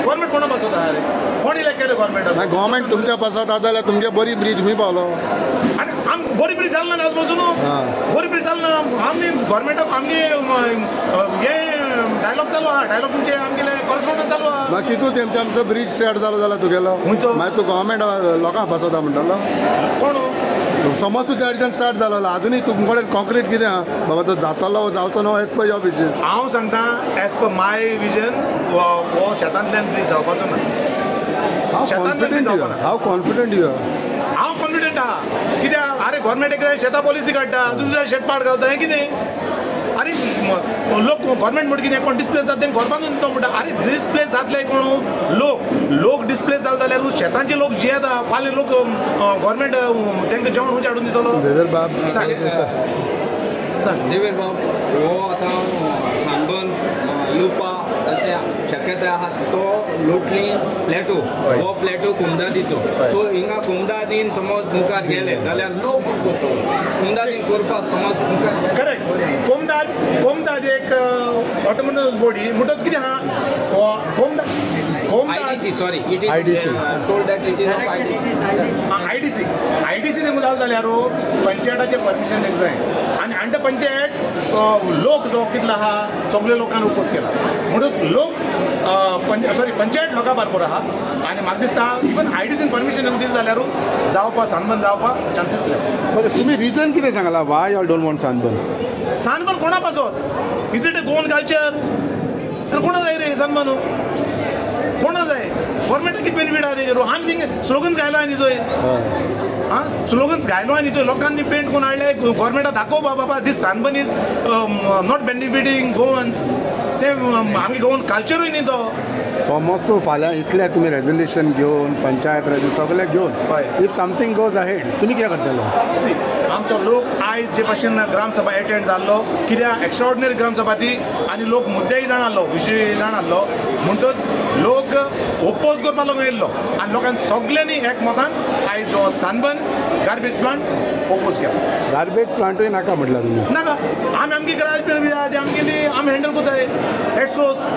government कोणा बसवता रे कोण elect केले गव्हर्मेंट गव्हर्मेंट तुमच्या बसवता जाल्यार तुमचे बरी ब्रिज खंय पावलो आनी आम बरी ब्रिज जाल ना आज पासून बरी ब्रिज जाल ना आमी गव्हर्मेंटाक आमगे हे डायलॉग चालू आहा डायलॉग तुमचे आमगेले कॉरेस्पॉन्डंट चालू आहा मागीर कितू तेमचे आमचो ब्रिज स्टार्ट जालो जाल्यार तुगेलो मागीर तूं गव्हर्मेंट लोकांक बसवता म्हणटालो कोण समज तू त्या दिसान स्टार्ट जालो अजूनही तुमचे कडेन कॉन्क्रीट कितें आहा बाबा तो जातलो जावचो नो एज पर युअर विजन हांव सांगता एज पर माय विजन हो शेतांतल्यान ब्रिज जावपाचो ना हांव कॉन्फिडंट यू हांव कॉन्फिडंट आहा कित्याक अरे गव्हर्मेंट एक शेतां पॉलिसी काडटा दुसऱ्या शेत पाड घालता हें कितें अरे लोक गव्हर्मेंट म्हणटा कितें कोण डिस्प्लेस जाता तेंका घरपाक तो म्हणटा अरे डिस्प्लेस जातले कोण लोक डिस्प्लेस जाले जाल्यार शेतांचे लोक जियेता फाल्यां लोक गव्हर्मेंट तेंका जेवण खंयचे हाडून दितलो झेवियर बाब हो आतां सानबर्न लुपा अशें शक्यताय आहा तो लोटली प्लेटो हो प्लेटो कुमदादीचो सो हिंगा कुमदादीन समज मुखार गेले जाल्यार लोक करतलो कुमदादीन करपाक समज मुखार करेक्ट कोमदाद एक ऑटोनॉमस बॉडी म्हणटच कितें आहा IDC sorry it is told that it is of IDC नेमून जाल जाल्यार पंचायताचें परमिशन दिवंक जाय आनी अंडर पंचायत लोक जो कितलो आहा सगळे लोकांनी ओपोज केला म्हणून लोक पंचायत लोकां बरोबर आहा आनी म्हाका दिसता इवन IDCन परमिशन दिलें जाल्यार जावपा सानबर्न जावपा चान्सीस लेस तुम्ही रिजन कितें सांगला वाय यू डोंट वॉन्ट सानबर्न कोणा पासत is it A Goan culture कोणा जाय रे सानबर्न कोणा जाय गव्हर्मेंटाक कितें बेनिफीट आहा तेजेर आमी थिंग स्लोगन्स गायलो आनी चोय स्लोगन्स गायलो आनी चोय लोकांनी पेंट करून हाडले गव्हर्मेंटाक दाखोवपा बाबा दीस सानबर्न इज नॉट बेनिफिटींग गोवन्स ते आमगे गोवन कल्चरूय न्ही तो समज तूं फाल्यां इतले तुमी रेजोल्युशन घेवन पंचायत सगळे घेवन इफ समथींग गोज अहेड तुमी कितें करतलो सी आमचो लोक आयज जे भाशेन ग्रामसभा एटेंड जाल्लो कित्याक एक्स्ट्राऑर्डिनरी ग्रामसभा ती आनी लोक मुद्देय जाण आहलो विशय जाण आहलो म्हणटच लोक ओपोज करपाक लागून येयल्लो आनी लोकांनी सगळ्यांनी एकमतान आयज जो सानबर्न गार्बेज प्लांट ओपोज केला गार्बेज प्लांटूय नाका म्हटल्यार तुमी नाका आमी आमगे गार्बेज आमगेली आमी हँडल कोताय एट सोर्स